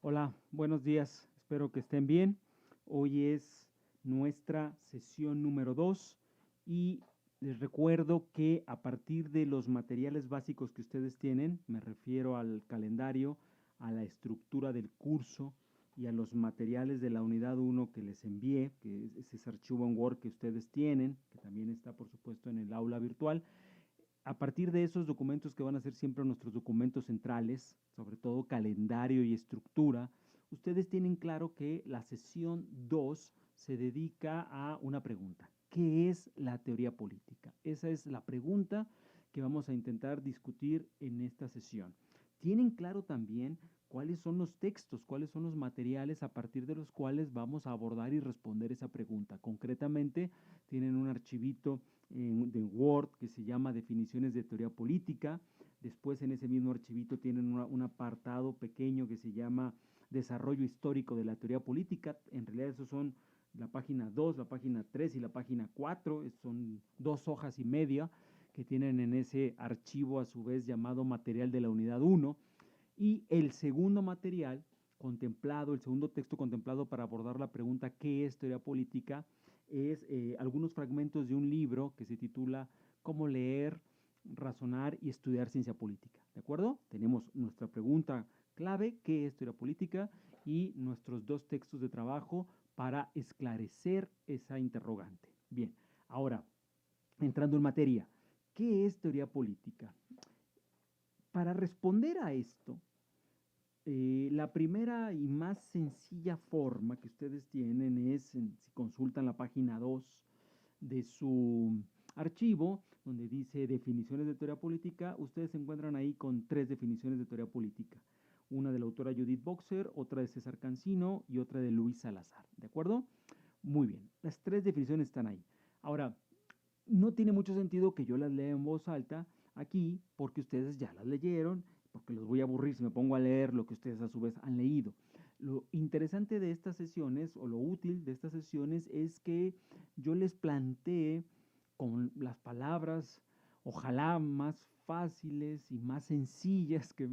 Hola, buenos días. Espero que estén bien. Hoy es nuestra sesión número 2 y les recuerdo que a partir de los materiales básicos que ustedes tienen, me refiero al calendario, a la estructura del curso y a los materiales de la unidad 1 que les envié, que es ese archivo en Word que ustedes tienen, que también está por supuesto en el aula virtual. A partir de esos documentos que van a ser siempre nuestros documentos centrales, sobre todo calendario y estructura, ustedes tienen claro que la sesión 2 se dedica a una pregunta. ¿Qué es la teoría política? Esa es la pregunta que vamos a intentar discutir en esta sesión. Tienen claro también cuáles son los textos, cuáles son los materiales a partir de los cuales vamos a abordar y responder esa pregunta. Concretamente, tienen un archivito de Word que se llama Definiciones de Teoría Política. Después en ese mismo archivito tienen un apartado pequeño que se llama Desarrollo Histórico de la Teoría Política. En realidad esos son la página 2, la página 3 y la página 4. Son 2 hojas y media que tienen en ese archivo a su vez llamado material de la unidad 1. Y el segundo material contemplado, el segundo texto contemplado para abordar la pregunta ¿qué es teoría política? Es algunos fragmentos de un libro que se titula Cómo leer, razonar y estudiar ciencia política. ¿De acuerdo? Tenemos nuestra pregunta clave, ¿qué es teoría política? Y nuestros dos textos de trabajo para esclarecer esa interrogante. Bien, ahora, entrando en materia, ¿qué es teoría política? Para responder a esto, la primera y más sencilla forma que ustedes tienen es, si consultan la página 2 de su archivo, donde dice definiciones de teoría política, ustedes se encuentran ahí con 3 definiciones de teoría política. Una de la autora Judith Boxer, otra de César Cancino y otra de Luis Salazar. ¿De acuerdo? Muy bien, las 3 definiciones están ahí. Ahora, no tiene mucho sentido que yo las lea en voz alta aquí, porque ustedes ya las leyeron, porque los voy a aburrir si me pongo a leer lo que ustedes a su vez han leído. Lo interesante de estas sesiones, o lo útil de estas sesiones, es que yo les planteé con las palabras, ojalá más fáciles y más sencillas que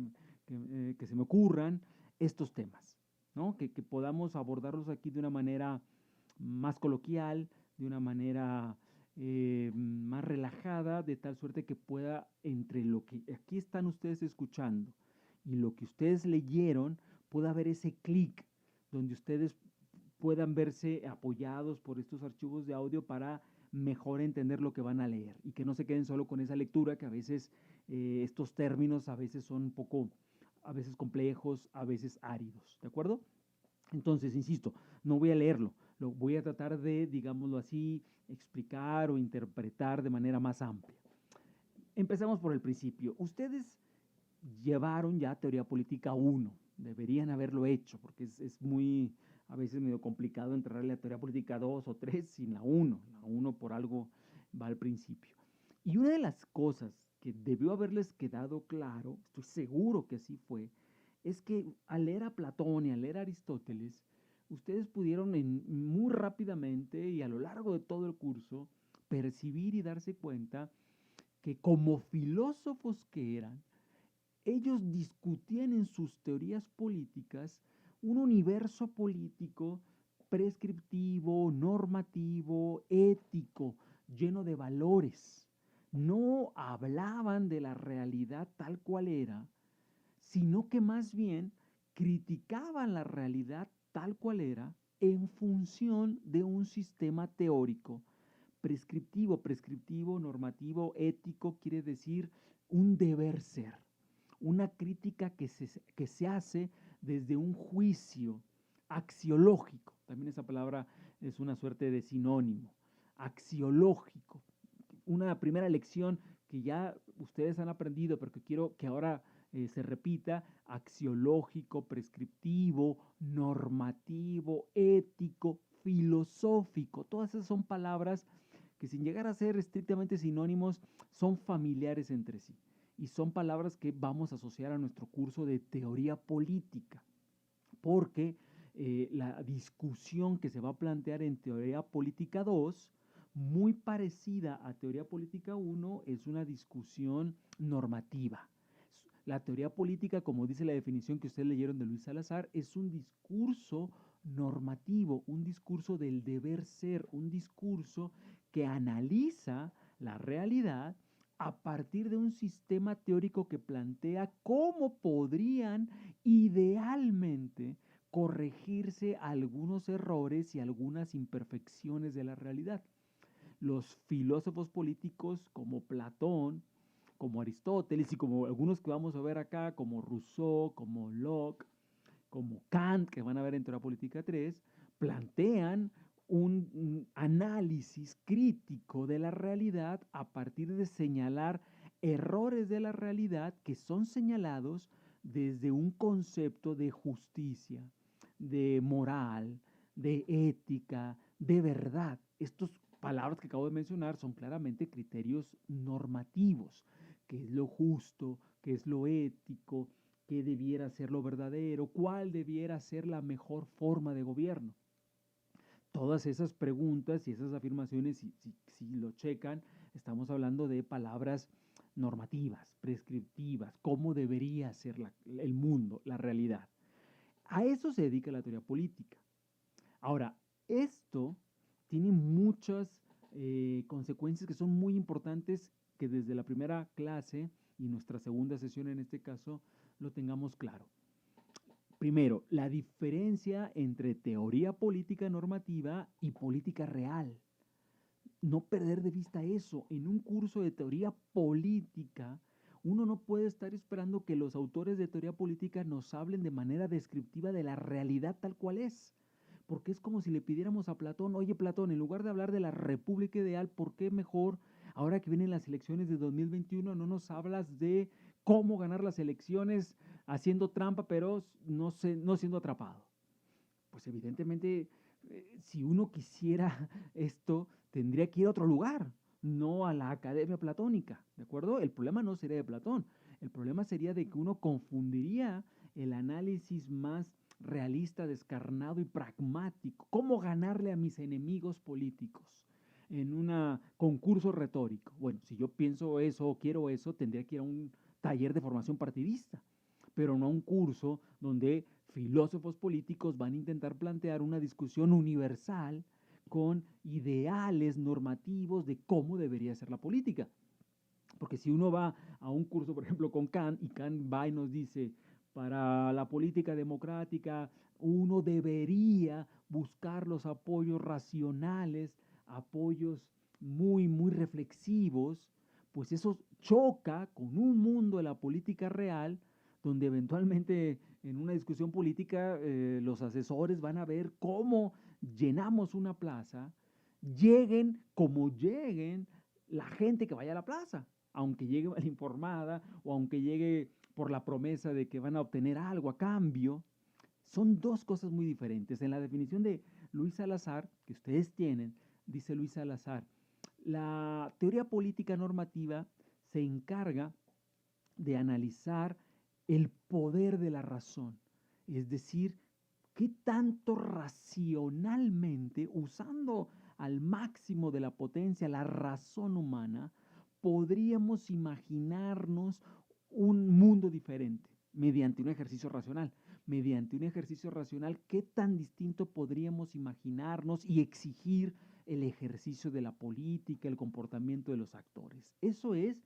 se me ocurran, estos temas, ¿no? Que podamos abordarlos aquí de una manera más coloquial, de una manera más relajada, de tal suerte que pueda, entre lo que aquí están ustedes escuchando y lo que ustedes leyeron, pueda haber ese clic donde ustedes puedan verse apoyados por estos archivos de audio para mejor entender lo que van a leer y que no se queden solo con esa lectura, que a veces estos términos a veces son un poco, a veces complejos, a veces áridos, ¿de acuerdo? Entonces, insisto, no voy a leerlo, lo voy a tratar de, digámoslo así, explicar o interpretar de manera más amplia. Empezamos por el principio. Ustedes llevaron ya teoría política 1, deberían haberlo hecho, porque es muy, a veces medio complicado entrarle a teoría política 2 o 3 sin la 1. La 1 por algo va al principio. Y una de las cosas que debió haberles quedado claro, estoy seguro que así fue, es que al leer a Platón y al leer a Aristóteles, ustedes pudieron muy rápidamente y a lo largo de todo el curso percibir y darse cuenta que como filósofos que eran, ellos discutían en sus teorías políticas un universo político prescriptivo, normativo, ético, lleno de valores. No hablaban de la realidad tal cual era, sino que más bien criticaban la realidad tal cual era en función de un sistema teórico prescriptivo. Prescriptivo, normativo, ético, quiere decir un deber ser, una crítica que se hace desde un juicio axiológico. También esa palabra es una suerte de sinónimo, axiológico. Una primera lección que ya ustedes han aprendido, pero que quiero que ahora se repita: axiológico, prescriptivo, normativo, ético, filosófico. Todas esas son palabras que, sin llegar a ser estrictamente sinónimos, son familiares entre sí. Y son palabras que vamos a asociar a nuestro curso de teoría política, porque la discusión que se va a plantear en teoría política 2, muy parecida a teoría política 1, es una discusión normativa. La teoría política, como dice la definición que ustedes leyeron de Luis Salazar, es un discurso normativo, un discurso del deber ser, un discurso que analiza la realidad a partir de un sistema teórico que plantea cómo podrían idealmente corregirse algunos errores y algunas imperfecciones de la realidad. Los filósofos políticos como Platón, como Aristóteles y como algunos que vamos a ver acá, como Rousseau, como Locke, como Kant, que van a ver en Teoría Política 3, plantean un análisis crítico de la realidad a partir de señalar errores de la realidad que son señalados desde un concepto de justicia, de moral, de ética, de verdad. Estas palabras que acabo de mencionar son claramente criterios normativos, qué es lo justo, qué es lo ético, qué debiera ser lo verdadero, cuál debiera ser la mejor forma de gobierno. Todas esas preguntas y esas afirmaciones, si lo checan, estamos hablando de palabras normativas, prescriptivas, cómo debería ser el mundo, la realidad. A eso se dedica la teoría política. Ahora, esto tiene muchas consecuencias que son muy importantes que desde la primera clase y nuestra segunda sesión en este caso lo tengamos claro. Primero, la diferencia entre teoría política normativa y política real. No perder de vista eso. En un curso de teoría política, uno no puede estar esperando que los autores de teoría política nos hablen de manera descriptiva de la realidad tal cual es. Porque es como si le pidiéramos a Platón, oye Platón, en lugar de hablar de la república ideal, ¿por qué mejor, ahora que vienen las elecciones de 2021, no nos hablas de cómo ganar las elecciones haciendo trampa, pero no siendo atrapado? Pues evidentemente, si uno quisiera esto, tendría que ir a otro lugar, no a la academia platónica, ¿de acuerdo? El problema no sería de Platón, el problema sería de que uno confundiría el análisis más realista, descarnado y pragmático. ¿Cómo ganarle a mis enemigos políticos en un concurso retórico? Bueno, si yo pienso eso o quiero eso, tendría que ir a un taller de formación partidista, pero no a un curso donde filósofos políticos van a intentar plantear una discusión universal con ideales normativos de cómo debería ser la política. Porque si uno va a un curso, por ejemplo, con Kant, y Kant va y nos dice, para la política democrática, uno debería buscar los apoyos racionales, apoyos muy reflexivos, pues eso choca con un mundo de la política real, donde eventualmente en una discusión política los asesores van a ver cómo llenamos una plaza, lleguen como lleguen la gente que vaya a la plaza, aunque llegue mal informada o aunque llegue por la promesa de que van a obtener algo a cambio. Son dos cosas muy diferentes. En la definición de Luis Salazar, que ustedes tienen, dice Luis Salazar, la teoría política normativa se encarga de analizar el poder de la razón, es decir, qué tanto racionalmente, usando al máximo de la potencia la razón humana, podríamos imaginarnos un mundo diferente mediante un ejercicio racional. Mediante un ejercicio racional, ¿qué tan distinto podríamos imaginarnos y exigir el ejercicio de la política, el comportamiento de los actores? Eso es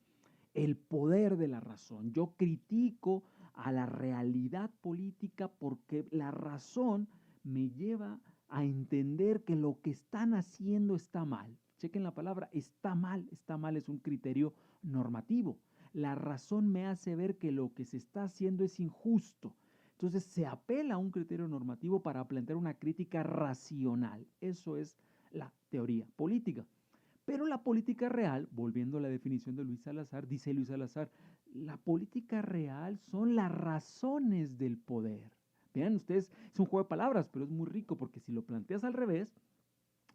el poder de la razón. Yo critico a la realidad política porque la razón me lleva a entender que lo que están haciendo está mal. Chequen la palabra, está mal es un criterio normativo. La razón me hace ver que lo que se está haciendo es injusto. Entonces se apela a un criterio normativo para plantear una crítica racional. Eso es la teoría política. Pero la política real, volviendo a la definición de Luis Salazar, dice Luis Salazar, la política real son las razones del poder. Vean ustedes, es un juego de palabras, pero es muy rico porque si lo planteas al revés,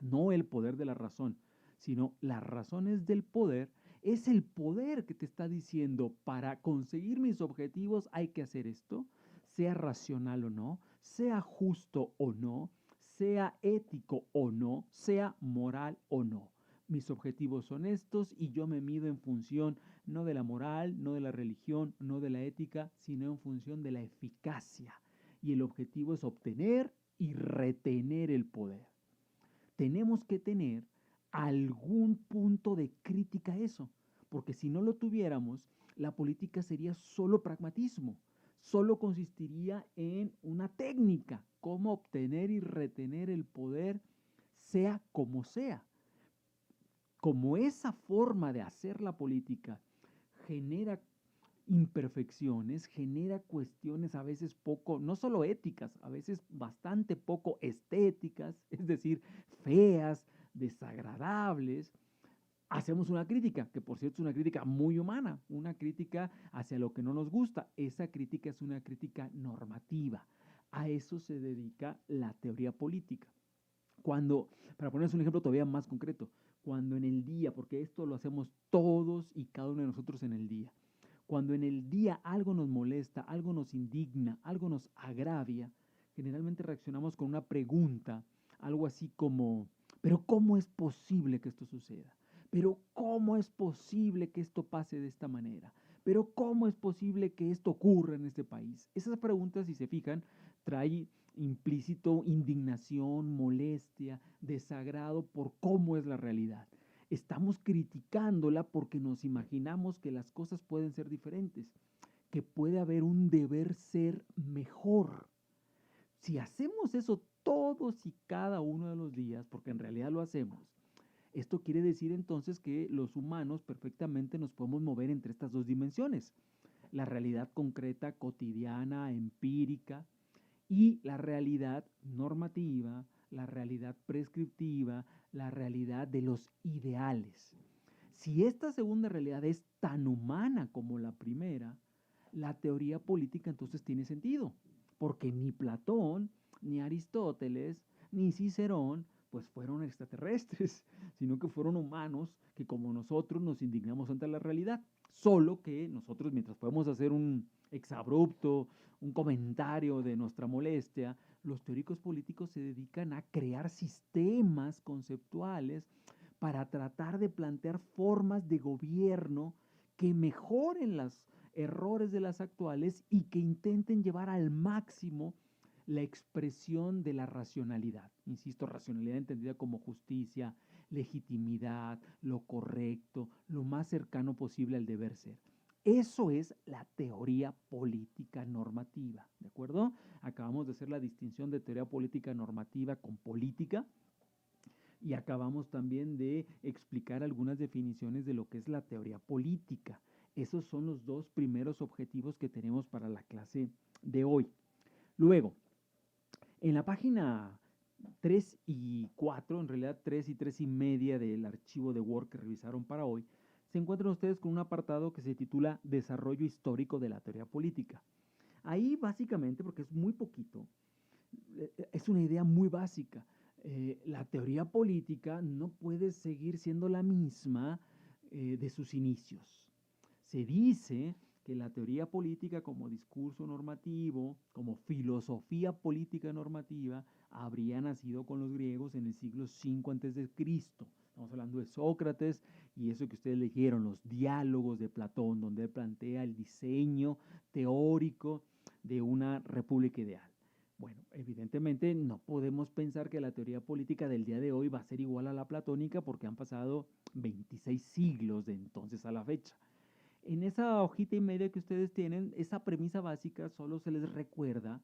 no el poder de la razón, sino las razones del poder, es el poder que te está diciendo, para conseguir mis objetivos hay que hacer esto, sea racional o no, sea justo o no, sea ético o no, sea moral o no. mis objetivos son estos y yo me mido en función no de la moral, no de la religión, no de la ética, sino en función de la eficacia. Y el objetivo es obtener y retener el poder. Tenemos que tener algún punto de crítica a eso, porque si no lo tuviéramos, la política sería solo pragmatismo, solo consistiría en una técnica, cómo obtener y retener el poder, sea como sea. Como esa forma de hacer la política genera imperfecciones, genera cuestiones a veces poco, no solo éticas, a veces bastante poco estéticas, es decir, feas, desagradables, hacemos una crítica, que por cierto es una crítica muy humana, una crítica hacia lo que no nos gusta. Esa crítica es una crítica normativa. A eso se dedica la teoría política. Cuando, para ponerles un ejemplo todavía más concreto, cuando en el día, porque esto lo hacemos todos y cada uno de nosotros en el día, cuando en el día algo nos molesta, algo nos indigna, algo nos agravia, generalmente reaccionamos con una pregunta, algo así como, pero ¿cómo es posible que esto suceda? Pero ¿cómo es posible que esto pase de esta manera? Pero ¿cómo es posible que esto ocurra en este país? Esas preguntas, si se fijan, trae implícito indignación, molestia, desagrado por cómo es la realidad. Estamos criticándola porque nos imaginamos que las cosas pueden ser diferentes, que puede haber un deber ser mejor. Si hacemos eso todos y cada uno de los días, porque en realidad lo hacemos, esto quiere decir entonces que los humanos perfectamente nos podemos mover entre estas dos dimensiones, la realidad concreta, cotidiana, empírica, y la realidad normativa, la realidad prescriptiva, la realidad de los ideales. Si esta segunda realidad es tan humana como la primera, la teoría política entonces tiene sentido, porque ni Platón, ni Aristóteles, ni Cicerón, pues fueron extraterrestres, sino que fueron humanos que como nosotros nos indignamos ante la realidad. Solo que nosotros, mientras podemos hacer un exabrupto, un comentario de nuestra molestia, los teóricos políticos se dedican a crear sistemas conceptuales para tratar de plantear formas de gobierno que mejoren los errores de las actuales y que intenten llevar al máximo la expresión de la racionalidad. Insisto, racionalidad entendida como justicia, legitimidad, lo correcto, lo más cercano posible al deber ser. Eso es la teoría política normativa, ¿de acuerdo? Acabamos de hacer la distinción de teoría política normativa con política y acabamos también de explicar algunas definiciones de lo que es la teoría política. Esos son los dos primeros objetivos que tenemos para la clase de hoy. Luego, en la página 3 y 4, en realidad 3 y 3 y media del archivo de Word que revisaron para hoy, se encuentran ustedes con un apartado que se titula Desarrollo histórico de la teoría política. Ahí básicamente, porque es muy poquito, es una idea muy básica. La teoría política no puede seguir siendo la misma de sus inicios. Se dice que la teoría política como discurso normativo, como filosofía política normativa, habría nacido con los griegos en el siglo V a.C. Estamos hablando de Sócrates y eso que ustedes leyeron, los diálogos de Platón, donde él plantea el diseño teórico de una república ideal. Bueno, evidentemente no podemos pensar que la teoría política del día de hoy va a ser igual a la platónica porque han pasado 26 siglos de entonces a la fecha. En esa hojita y media que ustedes tienen, esa premisa básica solo se les recuerda,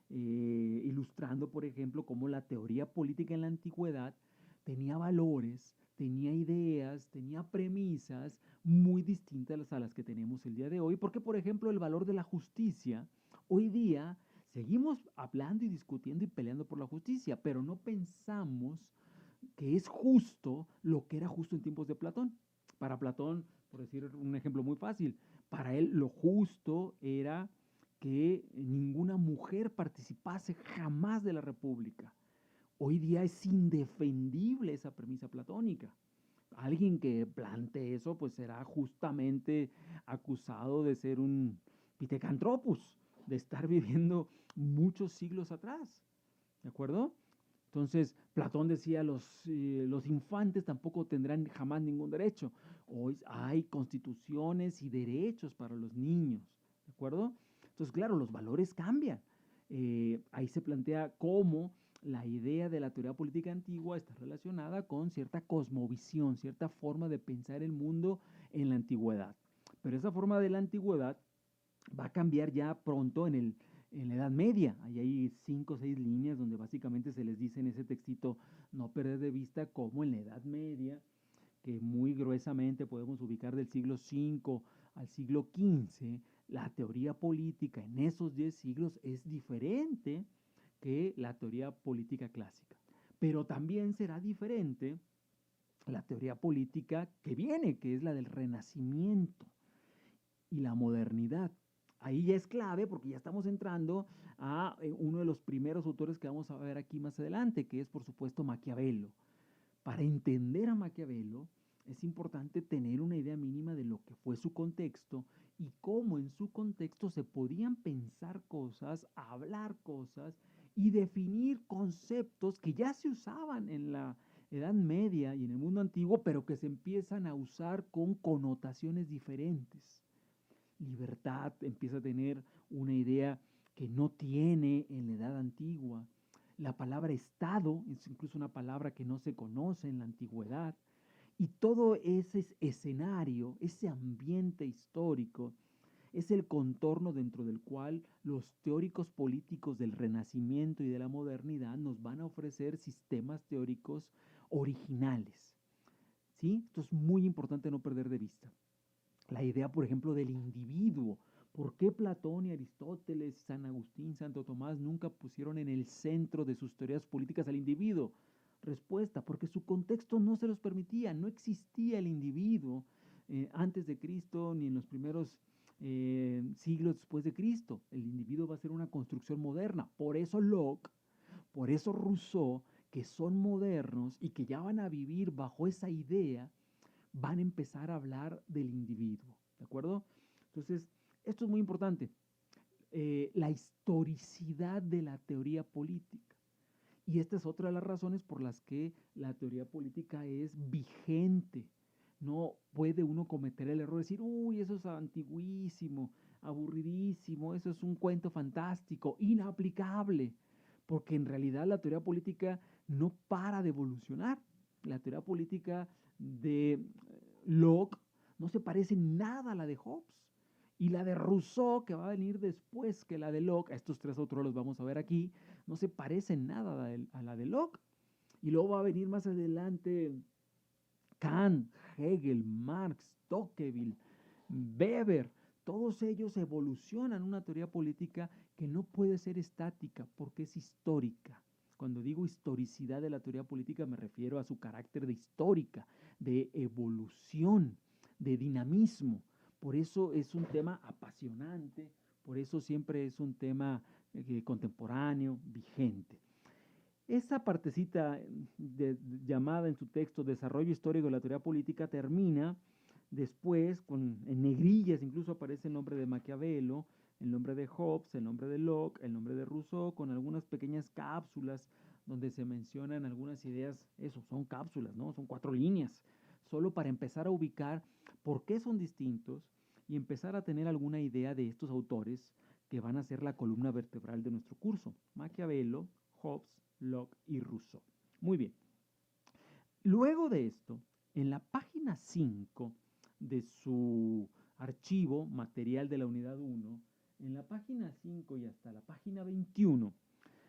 ilustrando, por ejemplo, cómo la teoría política en la antigüedad tenía valores, tenía ideas, tenía premisas muy distintas a las que tenemos el día de hoy, porque, por ejemplo, el valor de la justicia, hoy día seguimos hablando y discutiendo y peleando por la justicia, pero no pensamos que es justo lo que era justo en tiempos de Platón. Para Platón, por decir un ejemplo muy fácil, para él lo justo era que ninguna mujer participase jamás de la República. Hoy día es indefendible esa premisa platónica. Alguien que plantee eso, pues será justamente acusado de ser un pitecantropus, de estar viviendo muchos siglos atrás. ¿De acuerdo? Entonces, Platón decía, los infantes tampoco tendrán jamás ningún derecho. Hoy hay constituciones y derechos para los niños, ¿de acuerdo? Entonces, claro, los valores cambian. Ahí se plantea cómo la idea de la teoría política antigua está relacionada con cierta cosmovisión, cierta forma de pensar el mundo en la antigüedad. Pero esa forma de la antigüedad va a cambiar ya pronto en la Edad Media. Ahí hay 5 o 6 líneas donde básicamente se les dice en ese textito no perder de vista cómo en la Edad Media, que muy gruesamente podemos ubicar del siglo V al siglo XV, la teoría política en esos 10 siglos es diferente que la teoría política clásica. Pero también será diferente la teoría política que viene, que es la del Renacimiento y la modernidad. Ahí ya es clave porque ya estamos entrando a uno de los primeros autores que vamos a ver aquí más adelante, que es por supuesto Maquiavelo. Para entender a Maquiavelo es importante tener una idea mínima de lo que fue su contexto y cómo en su contexto se podían pensar cosas, hablar cosas y definir conceptos que ya se usaban en la Edad Media y en el mundo antiguo, pero que se empiezan a usar con connotaciones diferentes. Libertad empieza a tener una idea que no tiene en la edad antigua. La palabra Estado es incluso una palabra que no se conoce en la antigüedad. Y todo ese escenario, ese ambiente histórico, es el contorno dentro del cual los teóricos políticos del Renacimiento y de la modernidad nos van a ofrecer sistemas teóricos originales. ¿Sí? Esto es muy importante no perder de vista. La idea, por ejemplo, del individuo. ¿Por qué Platón y Aristóteles, San Agustín, Santo Tomás nunca pusieron en el centro de sus teorías políticas al individuo? Respuesta, porque su contexto no se los permitía, no existía el individuo antes de Cristo ni en los primeros siglos después de Cristo. El individuo va a ser una construcción moderna. Por eso Locke, por eso Rousseau, que son modernos y que ya van a vivir bajo esa idea, van a empezar a hablar del individuo, ¿de acuerdo? Entonces, esto es muy importante, la historicidad de la teoría política. Y esta es otra de las razones por las que la teoría política es vigente. No puede uno cometer el error de decir, uy, eso es antiguísimo, aburridísimo, eso es un cuento fantástico, inaplicable, porque en realidad la teoría política no para de evolucionar. La teoría política de Locke no se parece nada a la de Hobbes. Y la de Rousseau, que va a venir después que la de Locke, a estos 3 autores los vamos a ver aquí, no se parece nada a la de Locke. Y luego va a venir más adelante Kant, Hegel, Marx, Tocqueville, Weber. Todos ellos evolucionan una teoría política que no puede ser estática porque es histórica. Cuando digo historicidad de la teoría política me refiero a su carácter de histórica, de evolución, de dinamismo. Por eso es un tema apasionante, por eso siempre es un tema contemporáneo, vigente. Esa partecita llamada en su texto Desarrollo histórico de la teoría política termina después, en negrillas incluso aparece el nombre de Maquiavelo, el nombre de Hobbes, el nombre de Locke, el nombre de Rousseau, con algunas pequeñas cápsulas donde se mencionan algunas ideas. Eso, son cápsulas, ¿no? Son 4 líneas, solo para empezar a ubicar por qué son distintos y empezar a tener alguna idea de estos autores que van a ser la columna vertebral de nuestro curso. Maquiavelo, Hobbes, Locke y Rousseau. Muy bien. Luego de esto, en la página 5 de su archivo material de la unidad 1, en la página 5 y hasta la página 21,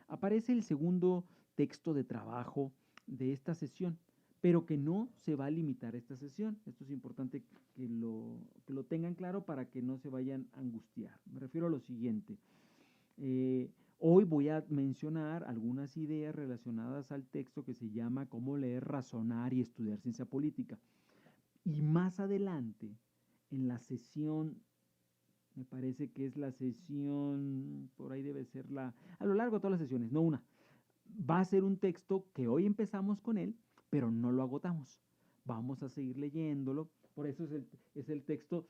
aparece el segundo texto de trabajo de esta sesión, pero que no se va a limitar a esta sesión. Esto es importante que lo tengan claro para que no se vayan a angustiar. Me refiero a lo siguiente. Hoy voy a mencionar algunas ideas relacionadas al texto que se llama Cómo leer, razonar y estudiar ciencia política. Y más adelante, en la sesión, me parece que es la sesión, por ahí debe ser a lo largo de todas las sesiones, no una, va a ser un texto que hoy empezamos con él, pero no lo agotamos. Vamos a seguir leyéndolo, por eso es el texto.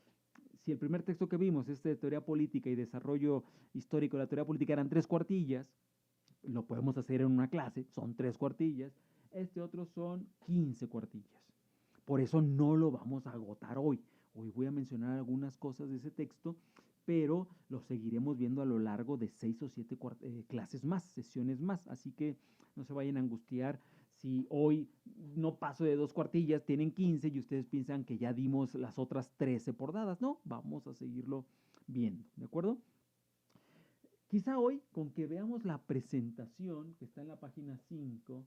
Si el primer texto que vimos, este de teoría política y desarrollo histórico de la teoría política, eran 3 cuartillas, lo podemos hacer en una clase, son 3 cuartillas, este otro son 15 cuartillas. Por eso no lo vamos a agotar hoy. Hoy voy a mencionar algunas cosas de ese texto, pero lo seguiremos viendo a lo largo de 6 o 7 clases más, sesiones más. Así que no se vayan a angustiar si hoy no paso de 2 cuartillas, tienen 15 y ustedes piensan que ya dimos las otras 13 por dadas. No, vamos a seguirlo viendo, ¿de acuerdo? Quizá hoy, con que veamos la presentación que está en la página 5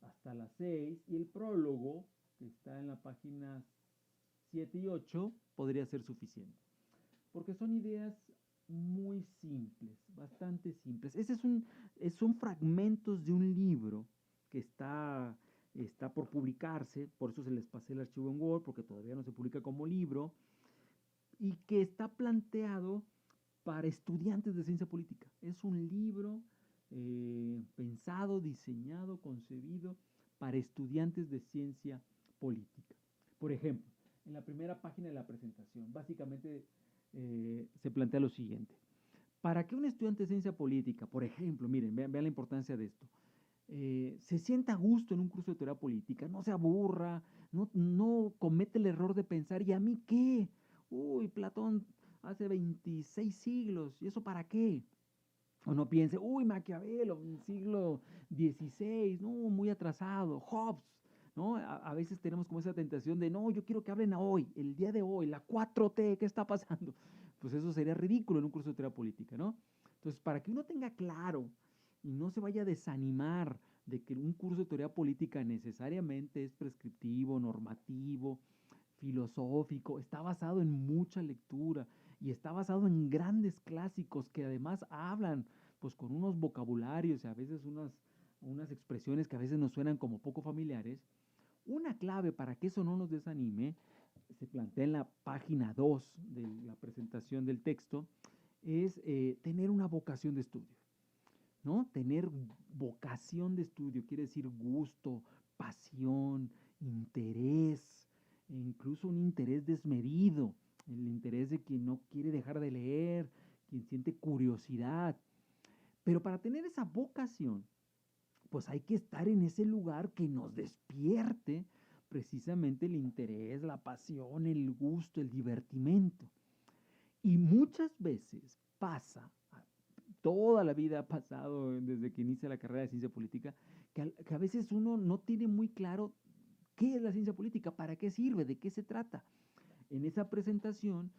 hasta la 6 y el prólogo que está en la página 7 y 8 podría ser suficiente. Porque son ideas muy simples, bastante simples. Son fragmentos de un libro que está por publicarse, por eso se les pasé el archivo en Word, porque todavía no se publica como libro, y que está planteado para estudiantes de ciencia política. Es un libro pensado, diseñado, concebido para estudiantes de ciencia política. Por ejemplo, en la primera página de la presentación, básicamente se plantea lo siguiente. Para que un estudiante de ciencia política, por ejemplo, miren, vean la importancia de esto, se sienta a gusto en un curso de teoría política, no se aburra, no comete el error de pensar, ¿y a mí qué? Uy, Platón hace 26 siglos, ¿y eso para qué? O no piense, uy, Maquiavelo, en el siglo XVI, no, muy atrasado, Hobbes, ¿no? A veces tenemos como esa tentación de, no, yo quiero que hablen a hoy, el día de hoy, la 4T, ¿qué está pasando? Pues eso sería ridículo en un curso de teoría política, ¿no? Entonces, para que uno tenga claro y no se vaya a desanimar de que un curso de teoría política necesariamente es prescriptivo, normativo, filosófico, está basado en mucha lectura y está basado en grandes clásicos que además hablan pues con unos vocabularios y a veces unas expresiones que a veces nos suenan como poco familiares. Una clave para que eso no nos desanime, se plantea en la página 2 de la presentación del texto, es tener una vocación de estudio. ¿No? Tener vocación de estudio quiere decir gusto, pasión, interés, e incluso un interés desmedido, el interés de quien no quiere dejar de leer, quien siente curiosidad. Pero para tener esa vocación, pues hay que estar en ese lugar que nos despierte precisamente el interés, la pasión, el gusto, el divertimento. Y muchas veces pasa, toda la vida ha pasado desde que inicia la carrera de ciencia política, que a veces uno no tiene muy claro qué es la ciencia política, para qué sirve, de qué se trata. En esa presentación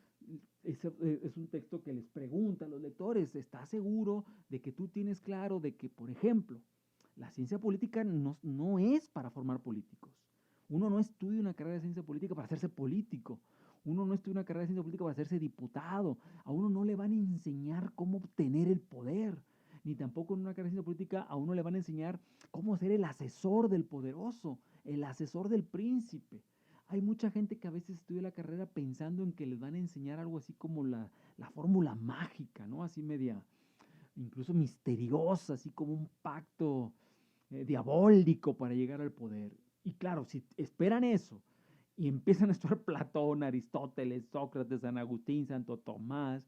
es un texto que les pregunta a los lectores, ¿estás seguro de que tú tienes claro de que, por ejemplo, la ciencia política no es para formar políticos? Uno no estudia una carrera de ciencia política para hacerse político. Uno no estudia una carrera de ciencia política para hacerse diputado. A uno no le van a enseñar cómo obtener el poder. Ni tampoco en una carrera de ciencia política a uno le van a enseñar cómo ser el asesor del poderoso, el asesor del príncipe. Hay mucha gente que a veces estudia la carrera pensando en que les van a enseñar algo así como la fórmula mágica, ¿no? Así media, incluso misteriosa, así como un pacto diabólico para llegar al poder. Y claro, si esperan eso y empiezan a estudiar Platón, Aristóteles, Sócrates, San Agustín, Santo Tomás,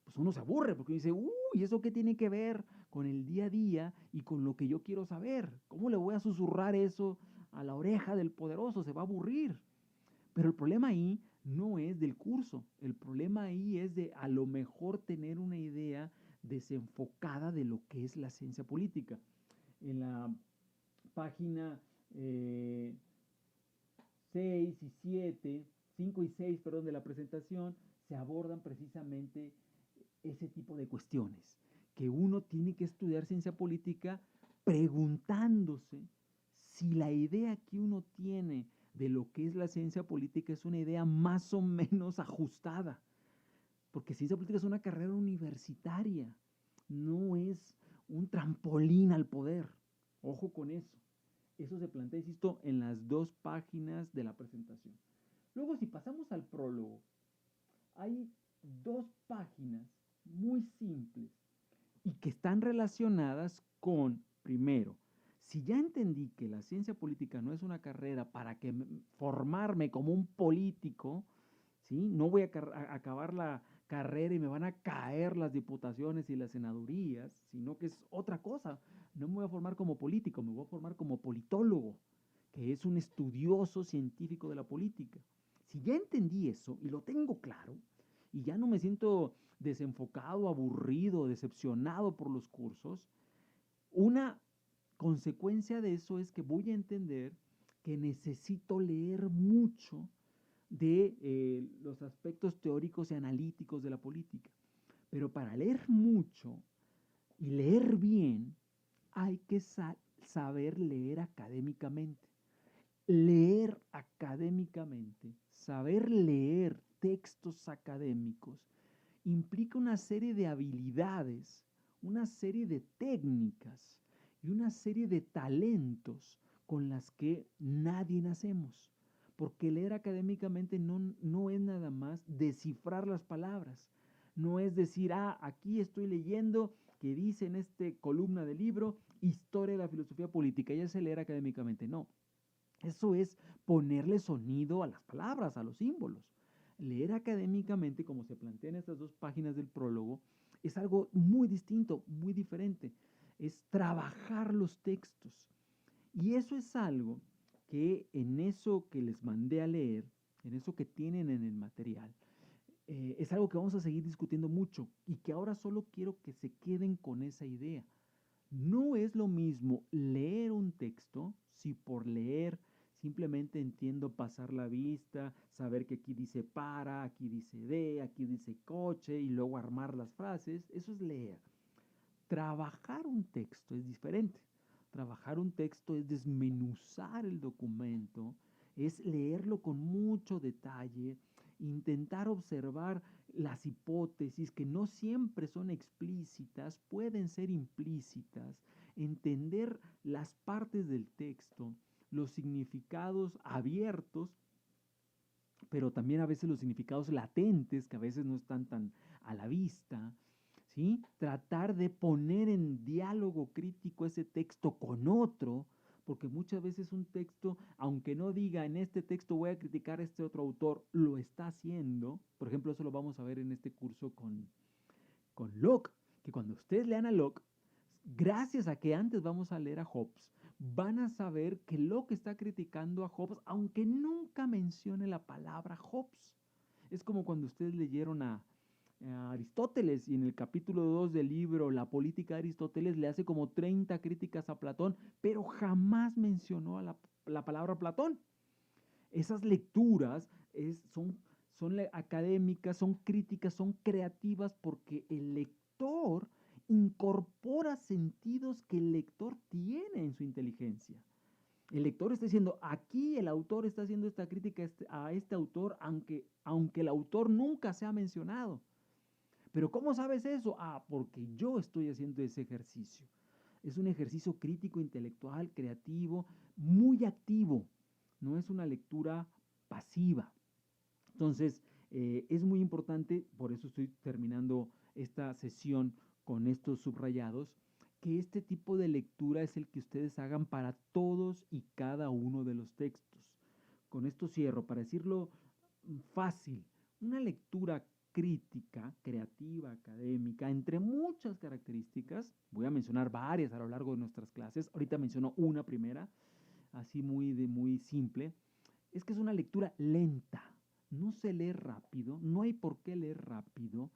pues uno se aburre porque dice, uy, ¿eso qué tiene que ver con el día a día y con lo que yo quiero saber? ¿Cómo le voy a susurrar eso a la oreja del poderoso? Se va a aburrir. Pero el problema ahí no es del curso, el problema ahí es de a lo mejor tener una idea desenfocada de lo que es la ciencia política. En la página 6 y 7, 5 y 6, perdón, de la presentación, se abordan precisamente ese tipo de cuestiones, que uno tiene que estudiar ciencia política preguntándose si la idea que uno tiene de lo que es la ciencia política es una idea más o menos ajustada. Porque ciencia política es una carrera universitaria, no es un trampolín al poder. Ojo con eso. Eso se plantea, insisto, en las 2 páginas de la presentación. Luego, si pasamos al prólogo, hay 2 páginas muy simples y que están relacionadas con, primero, si ya entendí que la ciencia política no es una carrera para que formarme como un político, ¿sí? No voy a acabar la carrera y me van a caer las diputaciones y las senadurías, sino que es otra cosa. No me voy a formar como político, me voy a formar como politólogo, que es un estudioso científico de la política. Si ya entendí eso y lo tengo claro, y ya no me siento desenfocado, aburrido, decepcionado por los cursos, una consecuencia de eso es que voy a entender que necesito leer mucho de los aspectos teóricos y analíticos de la política. Pero para leer mucho y leer bien, hay que saber leer académicamente. Leer académicamente, saber leer textos académicos, implica una serie de habilidades, una serie de técnicas y una serie de talentos con las que nadie nacemos. Porque leer académicamente no es nada más descifrar las palabras. No es decir, aquí estoy leyendo que dice en esta columna del libro Historia de la filosofía política. Ya sé leer académicamente. No. Eso es ponerle sonido a las palabras, a los símbolos. Leer académicamente, como se plantea en estas 2 páginas del prólogo, es algo muy distinto, muy diferente. Es trabajar los textos. Y eso es algo que en eso que les mandé a leer, en eso que tienen en el material, es algo que vamos a seguir discutiendo mucho y que ahora solo quiero que se queden con esa idea. No es lo mismo leer un texto si por leer simplemente entiendo pasar la vista, saber que aquí dice para, aquí dice de, aquí dice coche y luego armar las frases. Eso es leer. Trabajar un texto es diferente. Trabajar un texto es desmenuzar el documento, es leerlo con mucho detalle, intentar observar las hipótesis que no siempre son explícitas, pueden ser implícitas, entender las partes del texto, los significados abiertos, pero también a veces los significados latentes, que a veces no están tan a la vista, ¿sí? Tratar de poner en diálogo crítico ese texto con otro, porque muchas veces un texto, aunque no diga en este texto voy a criticar a este otro autor, lo está haciendo. Por ejemplo, eso lo vamos a ver en este curso con Locke, que cuando ustedes lean a Locke, gracias a que antes vamos a leer a Hobbes, van a saber que Locke está criticando a Hobbes, aunque nunca mencione la palabra Hobbes. Es como cuando ustedes leyeron a Aristóteles y en el capítulo 2 del libro La política de Aristóteles le hace como 30 críticas a Platón, pero jamás mencionó a la palabra Platón. Esas lecturas son académicas, son críticas, son creativas porque el lector incorpora sentidos que el lector tiene en su inteligencia. El lector está diciendo, aquí el autor está haciendo esta crítica a este autor, aunque el autor nunca se ha mencionado. Pero ¿cómo sabes eso? Porque yo estoy haciendo ese ejercicio. Es un ejercicio crítico, intelectual, creativo, muy activo. No es una lectura pasiva. Entonces, es muy importante, por eso estoy terminando esta sesión con estos subrayados, que este tipo de lectura es el que ustedes hagan para todos y cada uno de los textos. Con esto cierro, para decirlo fácil, una lectura crítica, creativa, académica, entre muchas características, voy a mencionar varias a lo largo de nuestras clases, ahorita menciono una primera, así muy simple, es que es una lectura lenta, no se lee rápido, no hay por qué leer rápido,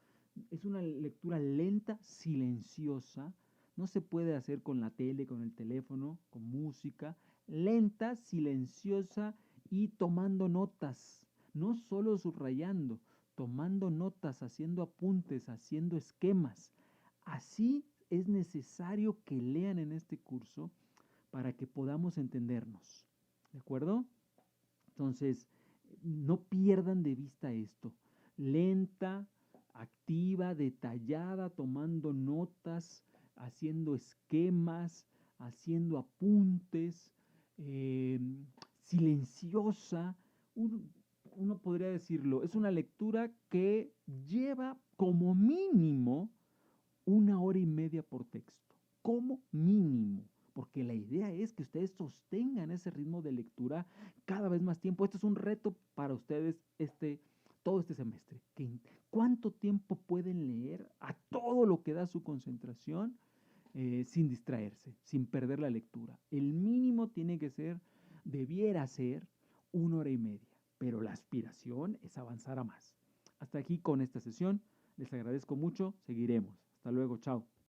es una lectura lenta, silenciosa, no se puede hacer con la tele, con el teléfono, con música, lenta, silenciosa y tomando notas, no solo subrayando, tomando notas, haciendo apuntes, haciendo esquemas. Así es necesario que lean en este curso para que podamos entendernos. ¿De acuerdo? Entonces, no pierdan de vista esto. Lenta, activa, detallada, tomando notas, haciendo esquemas, haciendo apuntes, eh, silenciosa. Uno podría decirlo, es una lectura que lleva como mínimo 1 hora y media por texto, como mínimo, porque la idea es que ustedes sostengan ese ritmo de lectura cada vez más tiempo. Esto es un reto para ustedes, este todo este semestre. ¿Cuánto tiempo pueden leer a todo lo que da su concentración sin distraerse, sin perder la lectura? El mínimo tiene que ser, debiera ser, 1 hora y media, pero la aspiración es avanzar a más. Hasta aquí con esta sesión. Les agradezco mucho. Seguiremos. Hasta luego. Chao.